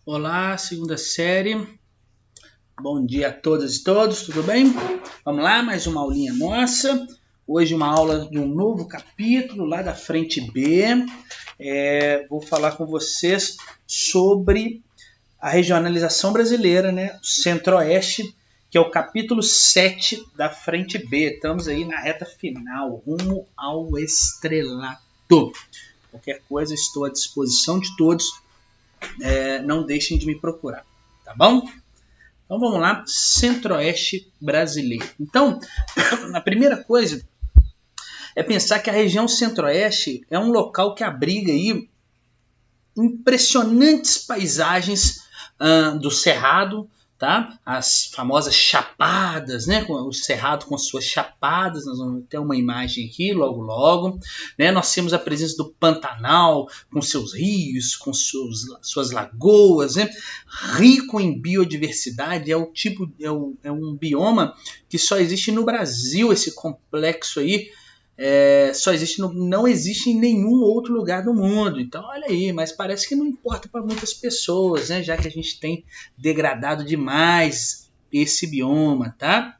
Olá, segunda série. Bom dia a todas e todos, tudo bem? Vamos lá, mais uma aulinha nossa. Hoje uma aula de um novo capítulo lá da frente B. Vou falar com vocês sobre a regionalização brasileira, né? O Centro-Oeste, que é o capítulo 7 da frente B. Estamos aí na reta final, rumo ao estrelato. Qualquer coisa, estou à disposição de todos. Não deixem de me procurar, tá bom? Então vamos lá, Centro-Oeste brasileiro. Então, a primeira coisa é pensar que a região Centro-Oeste é um local que abriga aí impressionantes paisagens do Cerrado, tá? As famosas chapadas, né? O Cerrado com suas chapadas, nós vamos ter uma imagem aqui logo, né? Nós temos a presença do Pantanal com seus rios, com suas lagoas, né? Rico em biodiversidade, é um bioma que só existe no Brasil, esse complexo aí. Não existe em nenhum outro lugar do mundo. Então olha aí, mas parece que não importa para muitas pessoas, né? Já que a gente tem degradado demais esse bioma, tá?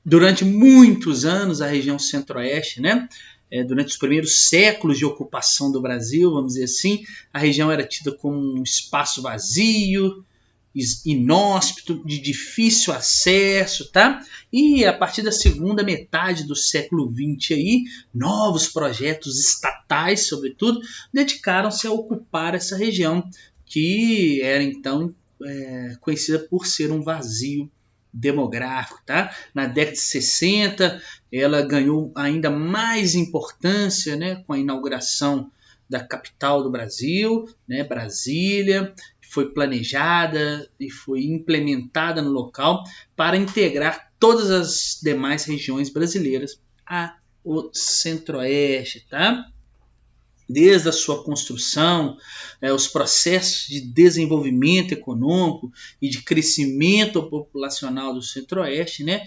Durante muitos anos a região Centro-Oeste, né? Durante os primeiros séculos de ocupação do Brasil, vamos dizer assim, a região era tida como um espaço vazio, inóspito, de difícil acesso, tá? E a partir da segunda metade do século XX aí, novos projetos estatais, sobretudo, dedicaram-se a ocupar essa região que era então conhecida por ser um vazio demográfico, tá? Na década de 60, ela ganhou ainda mais importância, né, com a inauguração da capital do Brasil, né, Brasília. Foi planejada e foi implementada no local para integrar todas as demais regiões brasileiras ao Centro-Oeste, tá? Desde a sua construção, os processos de desenvolvimento econômico e de crescimento populacional do Centro-Oeste, né,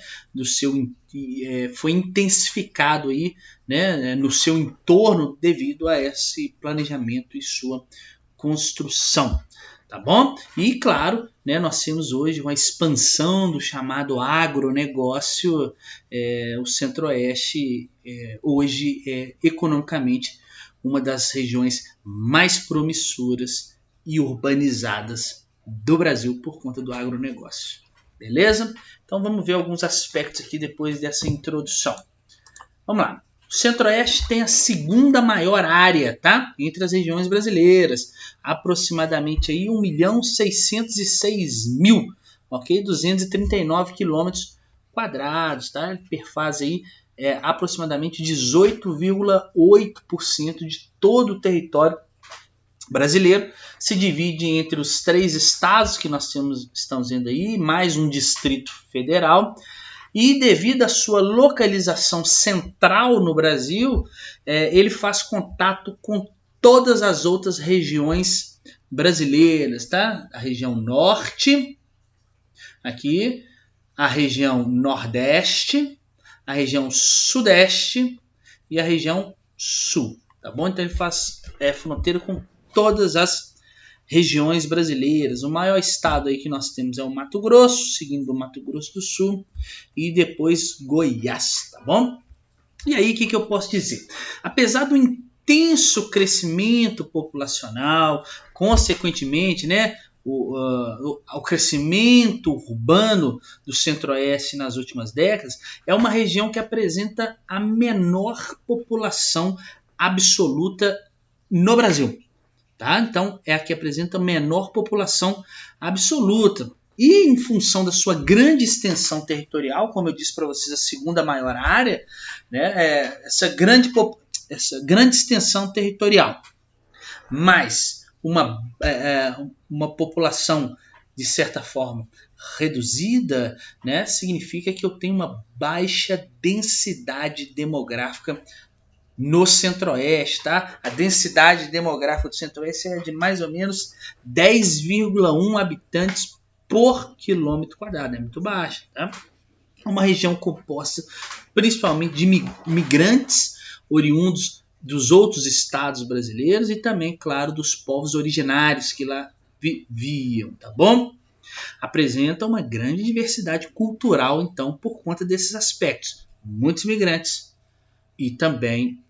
foi intensificado aí, né, no seu entorno devido a esse planejamento e sua construção. Tá bom? E claro, né, nós temos hoje uma expansão do chamado agronegócio. O Centro-Oeste hoje é economicamente uma das regiões mais promissoras e urbanizadas do Brasil por conta do agronegócio. Beleza? Então vamos ver alguns aspectos aqui depois dessa introdução. Vamos lá. O Centro-Oeste tem a segunda maior área, tá? Entre as regiões brasileiras, aproximadamente aí 1.606.000, ok? 239 quilômetros quadrados, tá? Ele perfaz aí aproximadamente 18,8% de todo o território brasileiro. Se divide entre os 3 estados que nós estamos vendo aí, mais um distrito federal. E devido à sua localização central no Brasil, ele faz contato com todas as outras regiões brasileiras, tá? A região norte, aqui, a região nordeste, a região sudeste e a região sul, tá bom? Então ele faz fronteira com todas as regiões brasileiras. O maior estado aí que nós temos é o Mato Grosso, seguindo o Mato Grosso do Sul e depois Goiás, tá bom? E aí o que eu posso dizer? Apesar do intenso crescimento populacional, consequentemente, né, o crescimento urbano do Centro-Oeste nas últimas décadas, é uma região que apresenta a menor população absoluta no Brasil. Tá? Então, é a que apresenta menor população absoluta. E em função da sua grande extensão territorial, como eu disse para vocês, a segunda maior área, né, essa grande extensão territorial, mais uma população, de certa forma, reduzida, né, significa que eu tenho uma baixa densidade demográfica no Centro-Oeste, tá? A densidade demográfica do Centro-Oeste é de mais ou menos 10,1 habitantes por quilômetro quadrado, é muito baixa, tá? É uma região composta principalmente de migrantes oriundos dos outros estados brasileiros e também, claro, dos povos originários que lá viviam, tá bom? Apresenta uma grande diversidade cultural, então, por conta desses aspectos. Muitos imigrantes e também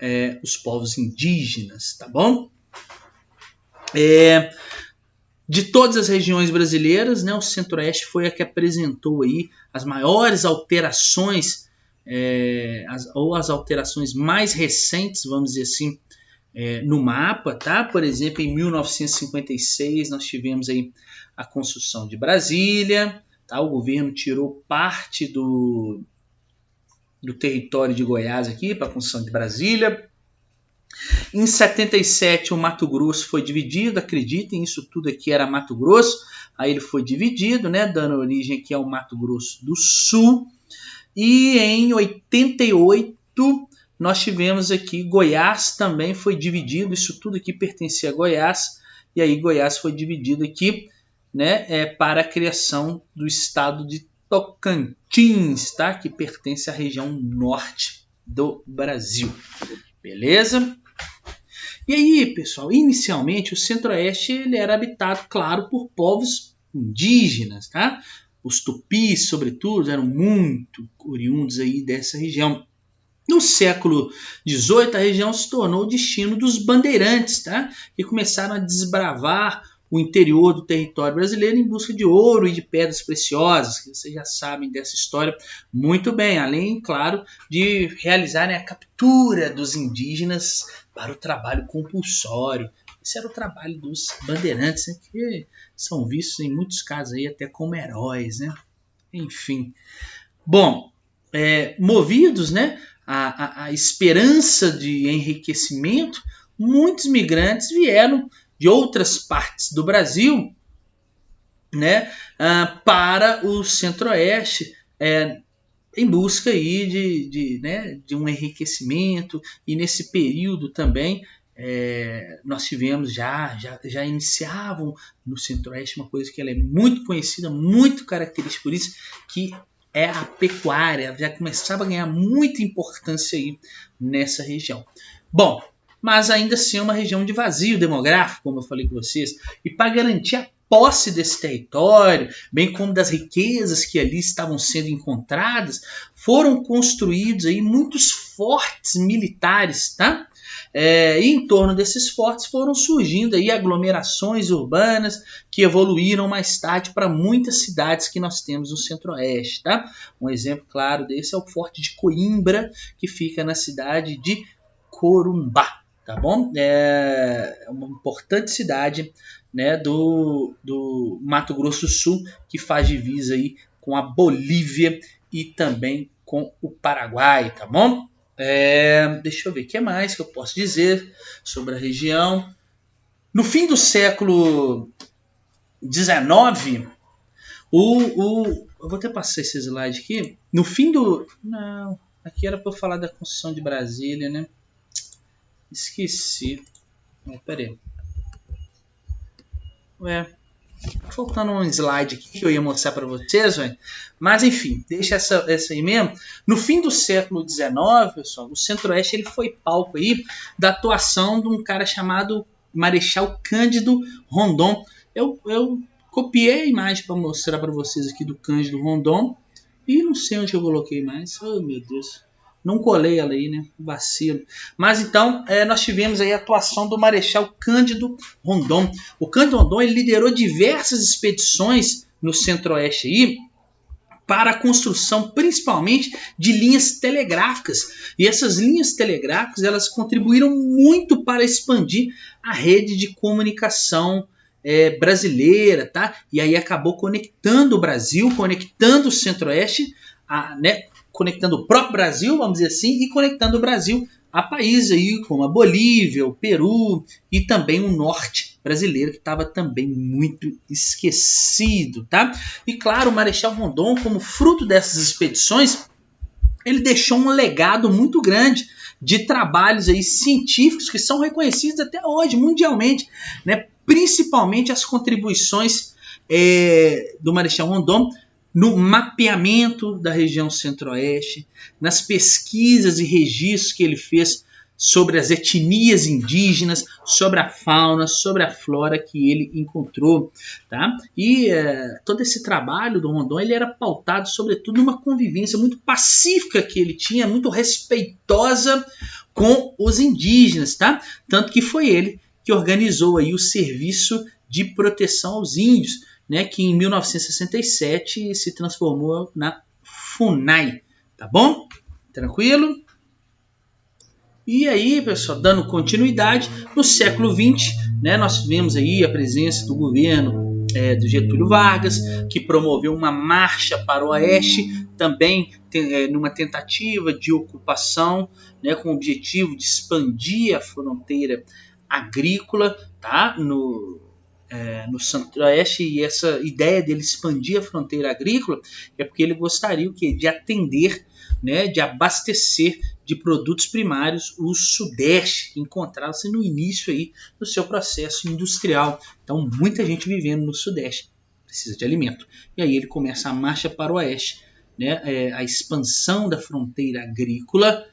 os povos indígenas, tá bom? De todas as regiões brasileiras, né, o Centro-Oeste foi a que apresentou aí as maiores alterações, ou as alterações mais recentes, vamos dizer assim, no mapa, tá? Por exemplo, em 1956 nós tivemos aí a construção de Brasília, tá? O governo tirou parte do território de Goiás aqui para a construção de Brasília. Em 77 o Mato Grosso foi dividido, acreditem, isso tudo aqui era Mato Grosso, aí ele foi dividido, né, dando origem aqui ao Mato Grosso do Sul. E em 88 nós tivemos aqui Goiás, também foi dividido, isso tudo aqui pertencia a Goiás, e aí Goiás foi dividido aqui, né, para a criação do estado de Tocantins, tá, que pertence à região norte do Brasil. Beleza? E aí, pessoal, inicialmente o Centro-Oeste ele era habitado, claro, por povos indígenas, tá? Os tupis, sobretudo, eram muito oriundos aí dessa região. No século XVIII, a região se tornou o destino dos bandeirantes, tá? Que começaram a desbravar o interior do território brasileiro em busca de ouro e de pedras preciosas, que vocês já sabem dessa história muito bem, além, claro, de realizarem a captura dos indígenas para o trabalho compulsório. Esse era o trabalho dos bandeirantes, né, que são vistos em muitos casos aí até como heróis, né? Enfim. Bom, movidos, né, a esperança de enriquecimento, muitos migrantes vieram de outras partes do Brasil, né, para o Centro-Oeste, em busca aí de um enriquecimento. E nesse período também nós tivemos, já iniciavam no Centro-Oeste uma coisa que ela é muito conhecida, muito característica por isso, que é a pecuária, já começava a ganhar muita importância aí nessa região. Bom, mas ainda assim é uma região de vazio demográfico, como eu falei com vocês, e para garantir a posse desse território, bem como das riquezas que ali estavam sendo encontradas, foram construídos aí muitos fortes militares, tá? E em torno desses fortes foram surgindo aí aglomerações urbanas que evoluíram mais tarde para muitas cidades que nós temos no Centro-Oeste, tá? Um exemplo claro desse é o Forte de Coimbra, que fica na cidade de Corumbá, tá bom? É uma importante cidade, né, do Mato Grosso do Sul, que faz divisa aí com a Bolívia e também com o Paraguai, tá bom? Deixa eu ver o que mais que eu posso dizer sobre a região. No fim do século XIX, eu vou até passar esse slide aqui. No fim do... Não, aqui era para eu falar da construção de Brasília, né? Esqueci. Peraí. Faltando um slide aqui que eu ia mostrar para vocês, mas enfim, deixa essa aí mesmo. No fim do século XIX, pessoal, o Centro-Oeste ele foi palco aí da atuação de um cara chamado Marechal Cândido Rondon. Eu copiei a imagem para mostrar para vocês aqui do Cândido Rondon e não sei onde eu coloquei mais. Oh, meu Deus. Não colei ela aí, né? Vacilo. Mas então, nós tivemos aí a atuação do Marechal Cândido Rondon. O Cândido Rondon ele liderou diversas expedições no Centro-Oeste aí para a construção, principalmente, de linhas telegráficas. E essas linhas telegráficas, elas contribuíram muito para expandir a rede de comunicação brasileira, tá? E aí acabou conectando o Brasil, conectando o Centro-Oeste, né? Conectando o próprio Brasil, vamos dizer assim, e conectando o Brasil a países aí como a Bolívia, o Peru e também o norte brasileiro, que estava também muito esquecido, tá? E claro, o Marechal Rondon, como fruto dessas expedições, ele deixou um legado muito grande de trabalhos aí científicos que são reconhecidos até hoje mundialmente, né? Principalmente as contribuições do Marechal Rondon no mapeamento da região Centro-Oeste, nas pesquisas e registros que ele fez sobre as etnias indígenas, sobre a fauna, sobre a flora que ele encontrou, tá? E todo esse trabalho do Rondon, ele era pautado sobretudo numa convivência muito pacífica que ele tinha, muito respeitosa com os indígenas, tá? Tanto que foi ele que organizou aí o Serviço de Proteção aos Índios, né, que em 1967 se transformou na FUNAI, tá bom? Tranquilo? E aí, pessoal, dando continuidade, no século XX, né, nós tivemos aí a presença do governo do Getúlio Vargas, que promoveu uma marcha para o oeste, também numa tentativa de ocupação, né, com o objetivo de expandir a fronteira agrícola, tá, no Centro-Oeste. E essa ideia dele expandir a fronteira agrícola é porque ele gostaria de atender, né, de abastecer de produtos primários o Sudeste, que encontrava-se no início aí do seu processo industrial. Então, muita gente vivendo no Sudeste precisa de alimento. E aí ele começa a marcha para o Oeste, né, a expansão da fronteira agrícola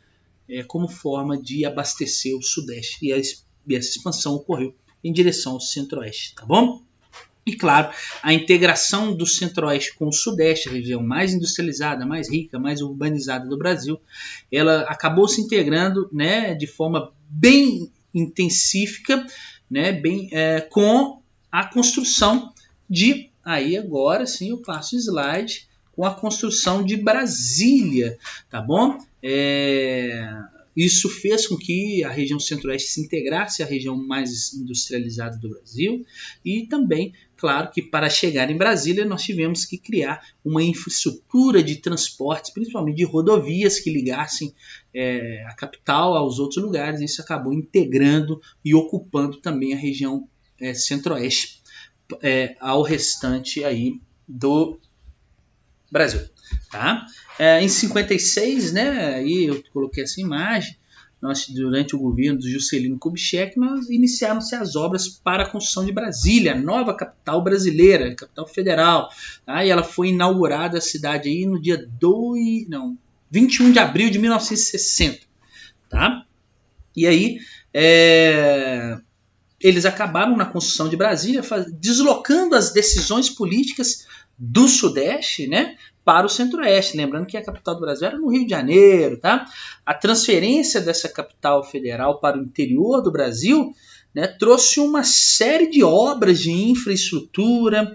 como forma de abastecer o Sudeste. E essa expansão ocorreu em direção ao Centro-Oeste, tá bom? E claro, a integração do Centro-Oeste com o Sudeste, a região mais industrializada, mais rica, mais urbanizada do Brasil, ela acabou se integrando, né, de forma bem intensífica, né, com a construção de, aí agora sim eu passo o slide, com a construção de Brasília, tá bom? Isso fez com que a região Centro-Oeste se integrasse à região mais industrializada do Brasil e também, claro, que para chegar em Brasília nós tivemos que criar uma infraestrutura de transportes, principalmente de rodovias que ligassem a capital aos outros lugares. Isso acabou integrando e ocupando também a região Centro-Oeste ao restante aí do Brasil, tá? Em 56, né, aí eu coloquei essa imagem, durante o governo do Juscelino Kubitschek, nós iniciaram-se as obras para a construção de Brasília, a nova capital brasileira, capital federal, tá? E ela foi inaugurada a cidade aí no dia 21 de abril de 1960, tá? E aí eles acabaram na construção de Brasília, deslocando as decisões políticas do Sudeste, né, para o Centro-Oeste. Lembrando que a capital do Brasil era no Rio de Janeiro, tá? A transferência dessa capital federal para o interior do Brasil, né, trouxe uma série de obras de infraestrutura,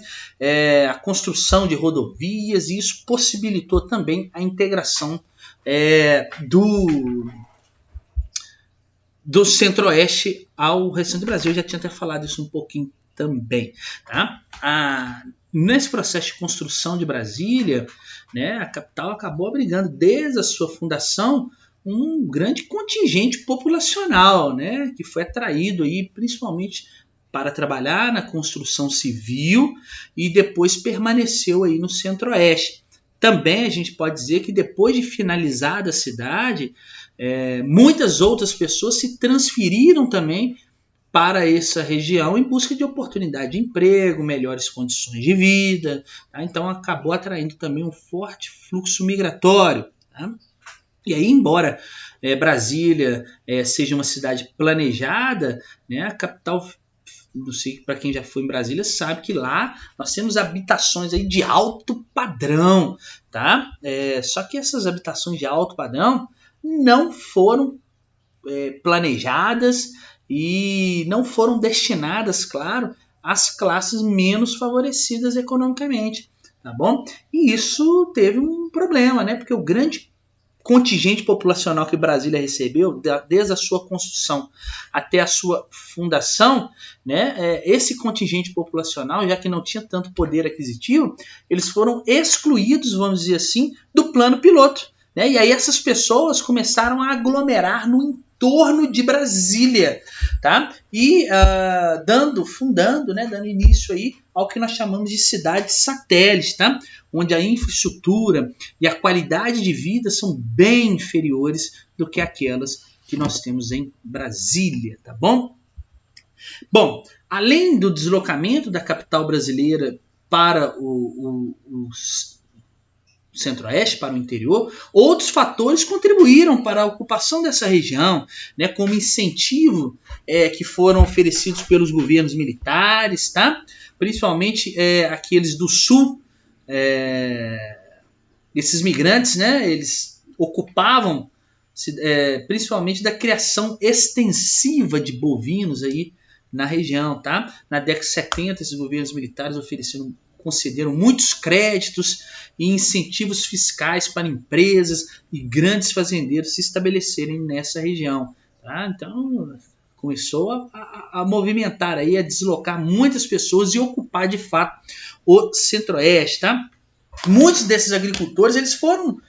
a construção de rodovias, e isso possibilitou também a integração do Centro-Oeste ao restante do Brasil. Eu já tinha até falado isso um pouquinho também, tá? Nesse processo de construção de Brasília, né, a capital acabou abrigando desde a sua fundação um grande contingente populacional, né, que foi atraído aí principalmente para trabalhar na construção civil e depois permaneceu aí no Centro-Oeste. Também a gente pode dizer que depois de finalizada a cidade, muitas outras pessoas se transferiram também para essa região em busca de oportunidade de emprego, melhores condições de vida, tá? Então acabou atraindo também um forte fluxo migratório, tá? E aí, embora Brasília seja uma cidade planejada, né, a capital, não sei, para quem já foi em Brasília sabe que lá nós temos habitações aí de alto padrão, tá? Só que essas habitações de alto padrão não foram planejadas e não foram destinadas, claro, às classes menos favorecidas economicamente, tá bom? E isso teve um problema, né? Porque o grande contingente populacional que Brasília recebeu, desde a sua construção até a sua fundação, né, esse contingente populacional, já que não tinha tanto poder aquisitivo, eles foram excluídos, vamos dizer assim, do plano piloto, né? E aí essas pessoas começaram a aglomerar no entorno de Brasília, tá? E dando início aí ao que nós chamamos de cidades satélites, tá? Onde a infraestrutura e a qualidade de vida são bem inferiores do que aquelas que nós temos em Brasília, tá bom? Bom, além do deslocamento da capital brasileira para o centro-oeste, para o interior, outros fatores contribuíram para a ocupação dessa região, né, como incentivo que foram oferecidos pelos governos militares, tá? Principalmente aqueles do sul, esses migrantes, né, eles ocupavam principalmente da criação extensiva de bovinos aí na região, tá? Na década de 70, esses governos militares concederam muitos créditos e incentivos fiscais para empresas e grandes fazendeiros se estabelecerem nessa região, tá? Então começou a movimentar aí, a deslocar muitas pessoas e ocupar de fato o centro-oeste, tá? Muitos desses agricultores eles foram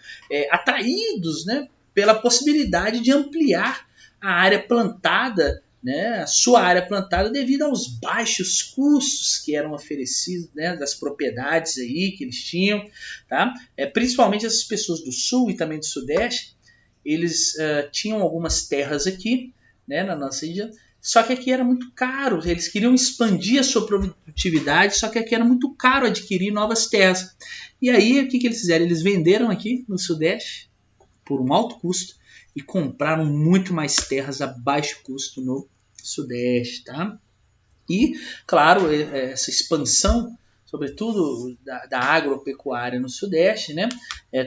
atraídos, né, pela possibilidade de ampliar a área plantada, né, a sua área plantada, devido aos baixos custos que eram oferecidos, né, das propriedades aí que eles tinham, tá? Principalmente essas pessoas do sul e também do sudeste, eles tinham algumas terras aqui, né, na nossa região, só que aqui era muito caro, eles queriam expandir a sua produtividade, só que aqui era muito caro adquirir novas terras. E aí o que eles fizeram? Eles venderam aqui no sudeste por um alto custo e compraram muito mais terras a baixo custo no sudeste, tá? E, claro, essa expansão, sobretudo da agropecuária no sudeste, né,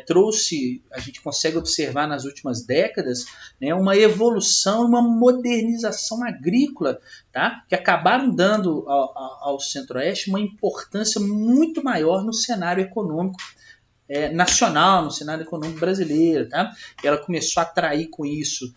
trouxe, a gente consegue observar nas últimas décadas, né, uma evolução, uma modernização agrícola, tá, que acabaram dando ao centro-oeste uma importância muito maior no cenário econômico nacional, no cenário econômico brasileiro, tá? Ela começou a atrair com isso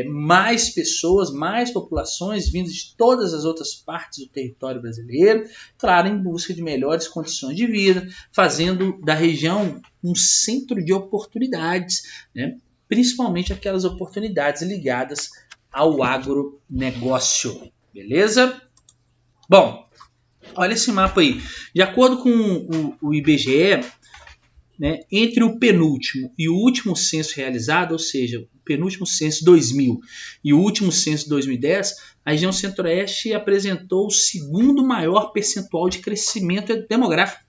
mais pessoas, mais populações vindas de todas as outras partes do território brasileiro, claro, em busca de melhores condições de vida, fazendo da região um centro de oportunidades, né? Principalmente aquelas oportunidades ligadas ao agronegócio, beleza? Bom, olha esse mapa aí. De acordo com o IBGE, né, entre o penúltimo e o último censo realizado, ou seja, o penúltimo censo 2000 e o último censo 2010, a região centro-oeste apresentou o segundo maior percentual de crescimento demográfico,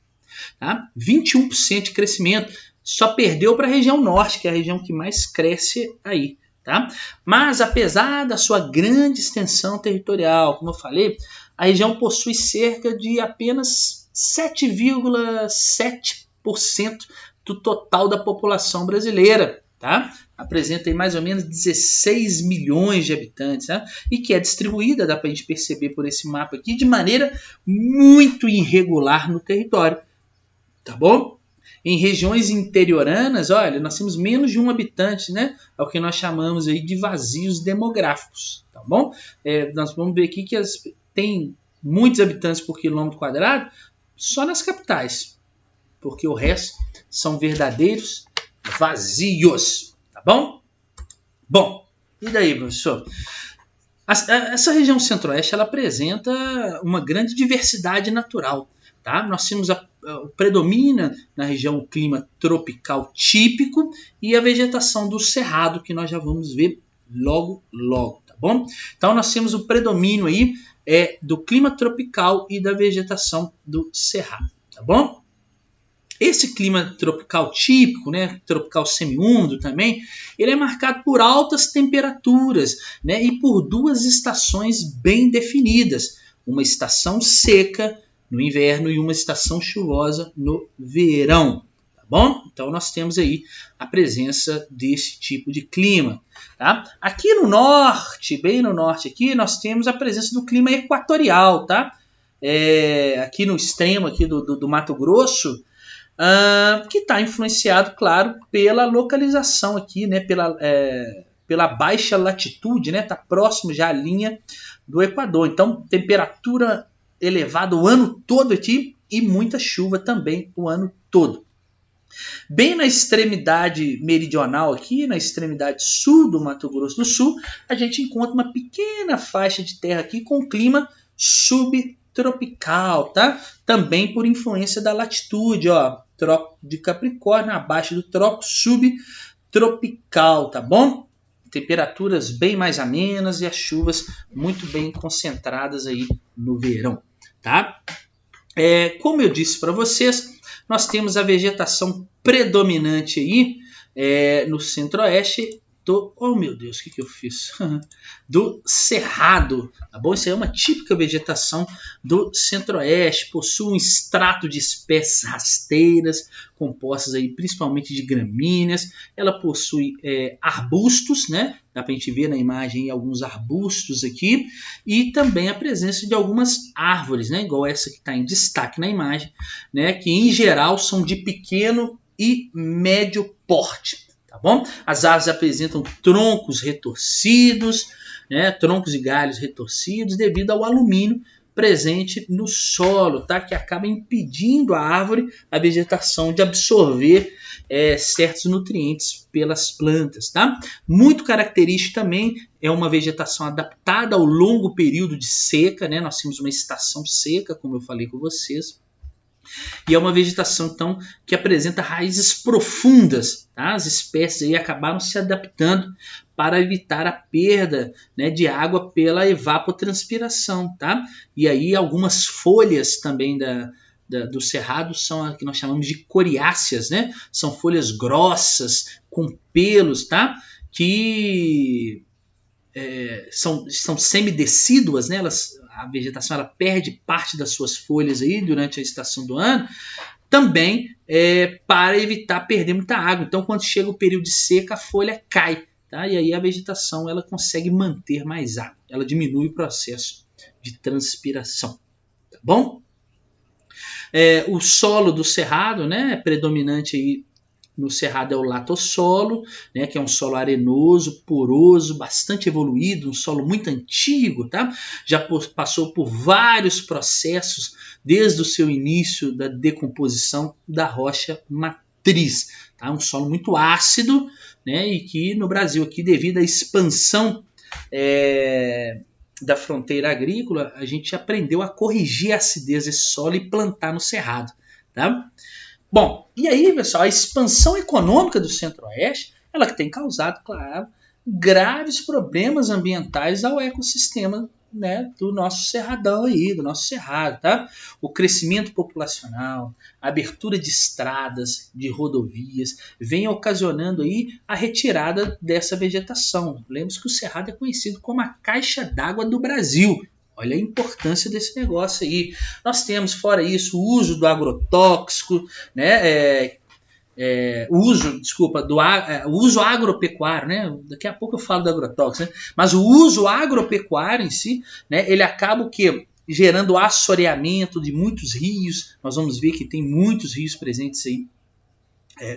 tá? 21% de crescimento, só perdeu para a região norte, que é a região que mais cresce aí, tá? Mas apesar da sua grande extensão territorial, como eu falei, a região possui cerca de apenas 7,7% do total da população brasileira, tá? Apresenta aí mais ou menos 16 milhões de habitantes, tá? E que é distribuída, dá para a gente perceber por esse mapa aqui, de maneira muito irregular no território, tá bom? Em regiões interioranas, olha, nós temos menos de um habitante, né? É o que nós chamamos aí de vazios demográficos, tá bom? Nós vamos ver aqui que tem muitos habitantes por quilômetro quadrado só nas capitais, porque o resto são verdadeiros vazios, tá bom? Bom, e daí, professor? Essa região centro-oeste, ela apresenta uma grande diversidade natural, tá? Nós temos predomina na região o clima tropical típico e a vegetação do cerrado, que nós já vamos ver logo, tá bom? Então nós temos o predomínio aí do clima tropical e da vegetação do cerrado, tá bom? Esse clima tropical típico, né, tropical semiúmido também, ele é marcado por altas temperaturas, né, e por duas estações bem definidas. Uma estação seca no inverno e uma estação chuvosa no verão. Tá bom? Então nós temos aí a presença desse tipo de clima. Tá? Aqui no norte, bem no norte aqui, nós temos a presença do clima equatorial. Tá? Aqui no extremo aqui do Mato Grosso, que está influenciado, claro, pela localização aqui, né, pela baixa latitude, né, está próximo já à linha do Equador. Então, temperatura elevada o ano todo aqui e muita chuva também o ano todo. Bem na extremidade meridional aqui, na extremidade sul do Mato Grosso do Sul, a gente encontra uma pequena faixa de terra aqui com clima subtropical, tá? Também por influência da latitude, ó, Trópico de Capricórnio, abaixo do trópico subtropical, tá bom? Temperaturas bem mais amenas e as chuvas muito bem concentradas aí no verão, tá? Como eu disse para vocês, nós temos a vegetação predominante aí no centro-oeste oh meu Deus, o que eu fiz? Do cerrado, tá bom? Isso aí é uma típica vegetação do centro-oeste, possui um extrato de espécies rasteiras, compostas aí principalmente de gramíneas, ela possui arbustos, né? Dá pra gente ver na imagem aí alguns arbustos aqui, e também a presença de algumas árvores, né? Igual essa que está em destaque na imagem, né? Que em geral são de pequeno e médio porte. Tá bom? As árvores apresentam troncos retorcidos, né? Troncos e galhos retorcidos devido ao alumínio presente no solo, tá? Que acaba impedindo a árvore, a vegetação, de absorver certos nutrientes pelas plantas. Tá? Muito característico também é uma vegetação adaptada ao longo período de seca, né? Nós temos uma estação seca, como eu falei com vocês. E é uma vegetação, então, que apresenta raízes profundas. Tá? As espécies aí acabaram se adaptando para evitar a perda, né, de água pela evapotranspiração. Tá? E aí algumas folhas também do cerrado são a que nós chamamos de coriáceas. Né? São folhas grossas, com pelos, tá? Que são semidecíduas, né? A vegetação ela perde parte das suas folhas aí durante a estação do ano, também para evitar perder muita água. Então, quando chega o período de seca, a folha cai, tá? E aí a vegetação ela consegue manter mais água, ela diminui o processo de transpiração, tá bom? O solo do cerrado, né, predominante aí no cerrado é o latossolo, né, que é um solo arenoso, poroso, bastante evoluído, um solo muito antigo, tá? Já passou por vários processos desde o seu início da decomposição da rocha matriz. Tá? Um solo muito ácido, né, e que no Brasil, aqui, devido à expansão da fronteira agrícola, a gente aprendeu a corrigir a acidez desse solo e plantar no cerrado. Tá? Bom, e aí, pessoal, a expansão econômica do Centro-Oeste, ela que tem causado, claro, graves problemas ambientais ao ecossistema, né, do nosso cerradão aí, do nosso cerrado, tá? O crescimento populacional, a abertura de estradas, de rodovias, vem ocasionando aí a retirada dessa vegetação. Lembre-se que o cerrado é conhecido como a caixa d'água do Brasil. Olha a importância desse negócio aí. Nós temos, fora isso, o uso do agrotóxico, né? O uso agropecuário, né? Daqui a pouco eu falo do agrotóxico, né? Mas o uso agropecuário em si, né? Ele acaba o quê? Gerando assoreamento de muitos rios. Nós vamos ver que tem muitos rios presentes aí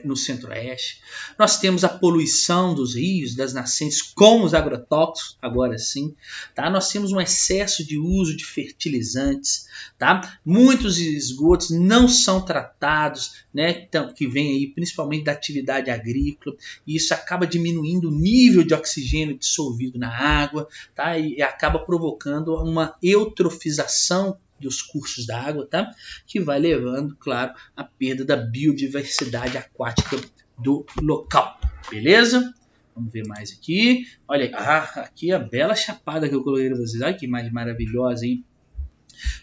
no Centro-Oeste. Nós temos a poluição dos rios, das nascentes com os agrotóxicos, agora sim. Tá? Nós temos um excesso de uso de fertilizantes. Tá? Muitos esgotos não são tratados, né? Então, que vem aí principalmente da atividade agrícola, e isso acaba diminuindo o nível de oxigênio dissolvido na água, tá? E acaba provocando uma eutrofização dos cursos da água, tá? Que vai levando, claro, à perda da biodiversidade aquática do local. Beleza? Vamos ver mais aqui. Olha aí, aqui a bela chapada que eu coloquei para vocês. Olha que imagem maravilhosa aí.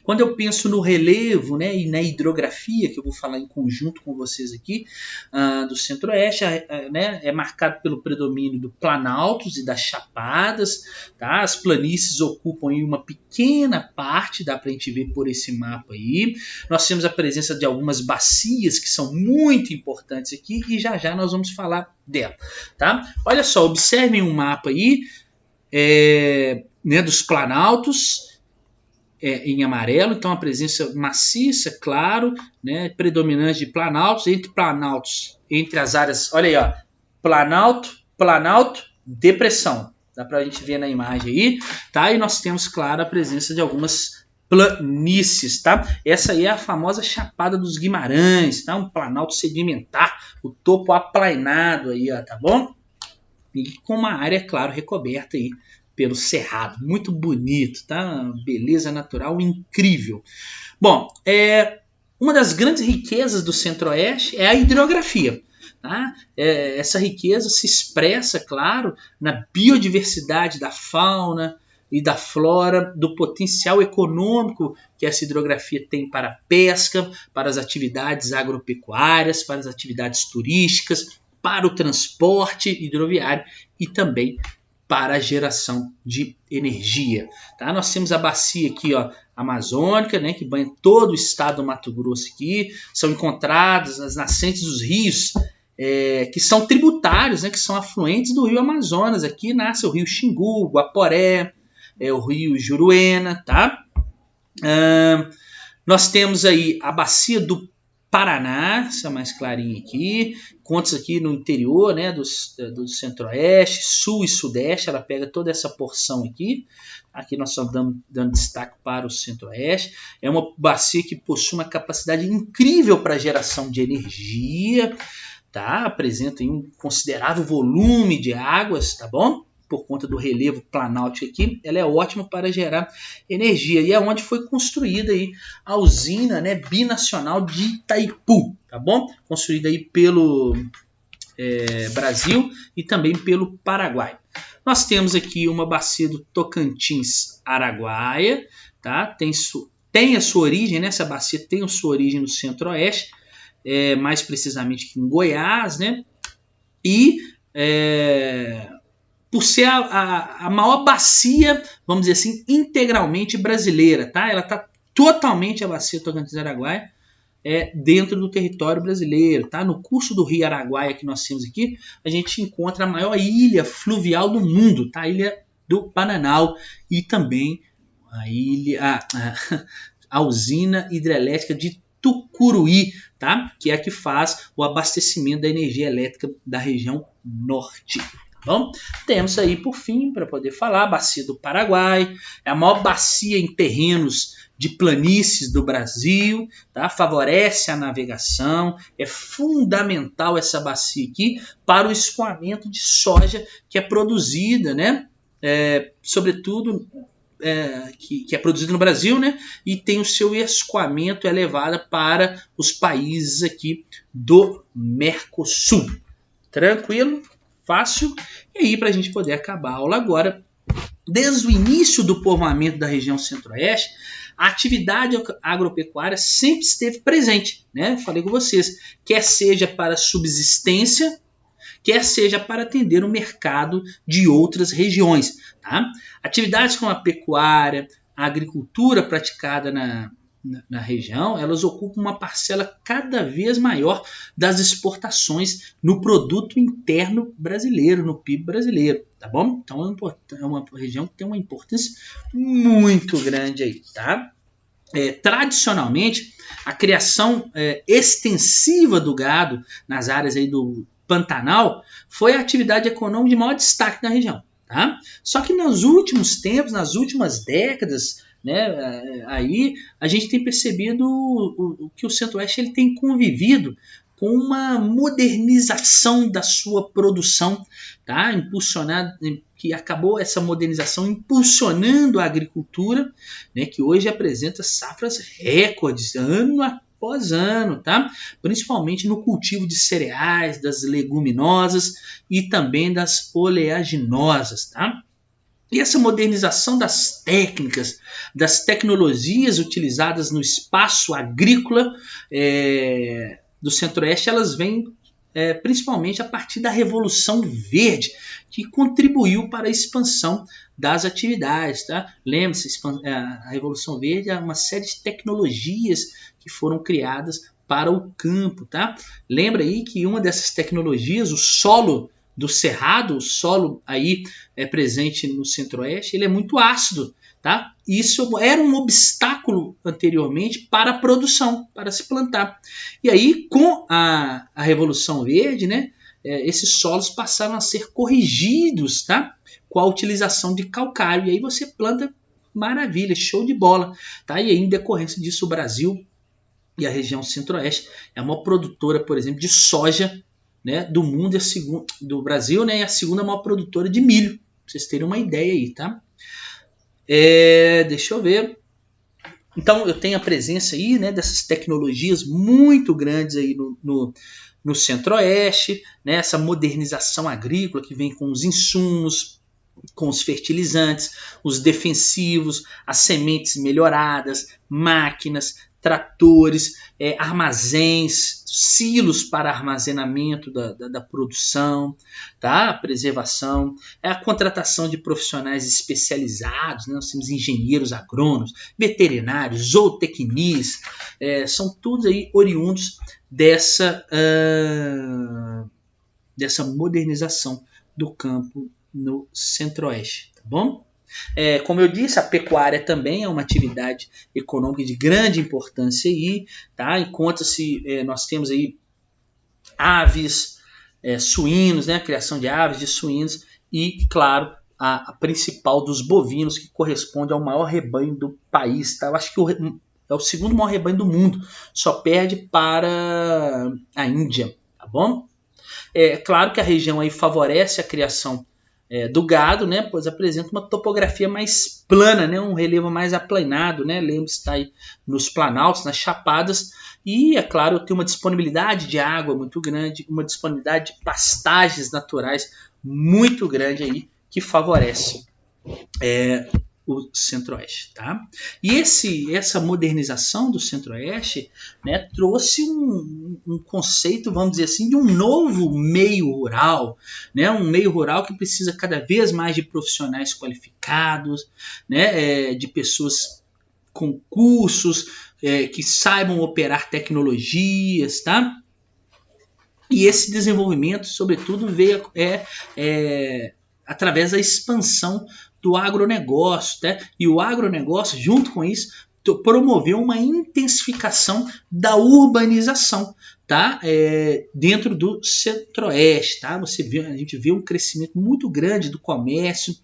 Quando eu penso no relevo, né, e na hidrografia, que eu vou falar em conjunto com vocês aqui, do Centro-Oeste, né, é marcado pelo predomínio do planaltos e das chapadas. Tá? As planícies ocupam aí uma pequena parte, dá para a gente ver por esse mapa aí. Nós temos a presença de algumas bacias que são muito importantes aqui, e já já nós vamos falar dela. Tá? Olha só, observem um mapa aí né, dos planaltos, em amarelo, então a presença maciça, claro, né, predominante de planaltos, entre as áreas, olha aí, ó, planalto, depressão, dá pra gente ver na imagem aí, tá? E nós temos, claro, a presença de algumas planícies, tá? Essa aí é a famosa Chapada dos Guimarães, tá? Um planalto sedimentar, o topo aplainado aí, ó, tá bom? E com uma área, claro, recoberta aí pelo cerrado, muito bonito, tá? Beleza natural incrível. Bom, uma das grandes riquezas do Centro-Oeste é a hidrografia. Tá? Essa riqueza se expressa, claro, na biodiversidade da fauna, e da flora, do potencial econômico que essa hidrografia tem para a pesca, para as atividades agropecuárias, para as atividades turísticas, para o transporte hidroviário e também para a geração de energia. Tá? Nós temos a bacia aqui, ó, amazônica, né, que banha todo o estado do Mato Grosso aqui. São encontradas as nascentes dos rios que são tributários, né, que são afluentes do rio Amazonas. Aqui nasce o rio Xingu, Guaporé, o rio Juruena. Tá? Nós temos aí a bacia do Paraná, essa mais clarinha aqui, conta aqui no interior, né, do centro-oeste, sul e sudeste, ela pega toda essa porção aqui. Aqui nós estamos dando destaque para o centro-oeste. É uma bacia que possui uma capacidade incrível para geração de energia, tá? Apresenta aí um considerável volume de águas, tá bom? Por conta do relevo planáltico aqui, ela é ótima para gerar energia. E é onde foi construída aí a usina, né, binacional de Itaipu, tá bom? Construída aí pelo Brasil e também pelo Paraguai. Nós temos aqui uma bacia do Tocantins-Araguaia, tá? Tem a sua origem, né? Essa bacia tem a sua origem no centro-oeste, mais precisamente aqui em Goiás, né? E por ser a maior bacia, vamos dizer assim, integralmente brasileira, tá? Ela está totalmente, a bacia Tocantins-Araguaia, dentro do território brasileiro, tá? No curso do rio Araguaia que nós temos aqui, a gente encontra a maior ilha fluvial do mundo, tá? A ilha do Bananal e também a usina hidrelétrica de Tucuruí, tá? Que é a que faz o abastecimento da energia elétrica da região norte. Bom, temos aí, por fim, para poder falar, a bacia do Paraguai, é a maior bacia em terrenos de planícies do Brasil, tá? Favorece a navegação, é fundamental essa bacia aqui para o escoamento de soja que é produzida, né? Sobretudo, que é produzido no Brasil, né? E tem o seu escoamento elevado para os países aqui do Mercosul. Tranquilo? Fácil. E aí, para a gente poder acabar a aula agora, desde o início do povoamento da região centro-oeste, a atividade agropecuária sempre esteve presente, né? Falei com vocês, quer seja para subsistência, quer seja para atender o mercado de outras regiões. Tá? Atividades como a pecuária, a agricultura praticada na região, elas ocupam uma parcela cada vez maior das exportações no produto interno brasileiro, no PIB brasileiro, tá bom? Então é uma região que tem uma importância muito grande aí, tá? Tradicionalmente, a criação extensiva do gado nas áreas aí do Pantanal foi a atividade econômica de maior destaque na região, tá? Só que nos últimos tempos, nas últimas décadas, né, aí a gente tem percebido que o Centro-Oeste ele tem convivido com uma modernização da sua produção, tá? Que acabou essa modernização impulsionando a agricultura, né, que hoje apresenta safras recordes ano após ano, tá? Principalmente no cultivo de cereais, das leguminosas e também das oleaginosas, tá? E essa modernização das técnicas, das tecnologias utilizadas no espaço agrícola do Centro-Oeste, elas vêm principalmente a partir da Revolução Verde, que contribuiu para a expansão das atividades. Tá? Lembre-se, a Revolução Verde é uma série de tecnologias que foram criadas para o campo. Tá? Lembra aí que uma dessas tecnologias, o solo do cerrado, o solo aí presente no Centro-Oeste, ele é muito ácido. Tá? Isso era um obstáculo anteriormente para a produção, para se plantar. E aí, com a Revolução Verde, né, esses solos passaram a ser corrigidos, tá? Com a utilização de calcário. E aí você planta, maravilha, show de bola. Tá? E aí, em decorrência disso, o Brasil e a região Centro-Oeste é a maior produtora, por exemplo, de soja, né, do mundo, do Brasil, né, é a segunda maior produtora de milho. Pra vocês terem uma ideia aí, tá? Deixa eu ver. Então eu tenho a presença aí, né, dessas tecnologias muito grandes aí no Centro-Oeste, né, essa modernização agrícola que vem com os insumos, com os fertilizantes, os defensivos, as sementes melhoradas, máquinas, tratores, armazéns, silos para armazenamento da produção, tá? Preservação, a contratação de profissionais especializados, né? Nós temos engenheiros agrônomos, veterinários, zootecnistas, são todos aí oriundos dessa modernização do campo no Centro-Oeste, tá bom? Como eu disse, a pecuária também é uma atividade econômica de grande importância aí, tá? Enquanto-se nós temos aí aves, suínos, né? A criação de aves, de suínos e, claro, a principal dos bovinos, que corresponde ao maior rebanho do país, tá? Eu acho que é o segundo maior rebanho do mundo, só perde para a Índia, tá bom? Claro que a região aí favorece a criação do gado, né, pois apresenta uma topografia mais plana, né, um relevo mais aplanado, né, lembre-se, está aí nos planaltos, nas chapadas, e, é claro, tem uma disponibilidade de água muito grande, uma disponibilidade de pastagens naturais muito grande aí, que favorece o Centro-Oeste, tá? E essa modernização do Centro-Oeste, né, trouxe um conceito, vamos dizer assim, de um novo meio rural, né, um meio rural que precisa cada vez mais de profissionais qualificados, né, de pessoas com cursos, que saibam operar tecnologias, tá? E esse desenvolvimento, sobretudo, veio através da expansão do agronegócio, tá? E o agronegócio, junto com isso, promoveu uma intensificação da urbanização, tá? Dentro do Centro-Oeste, tá? A gente vê um crescimento muito grande do comércio,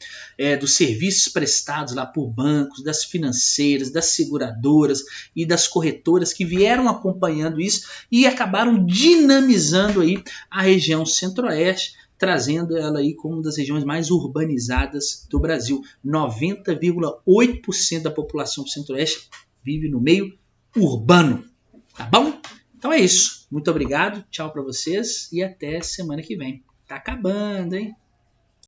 dos serviços prestados lá por bancos, das financeiras, das seguradoras e das corretoras que vieram acompanhando isso e acabaram dinamizando aí a região Centro-Oeste, trazendo ela aí como uma das regiões mais urbanizadas do Brasil. 90,8% da população do Centro-Oeste vive no meio urbano, tá bom? Então é isso. Muito obrigado, tchau para vocês e até semana que vem. Tá acabando, hein?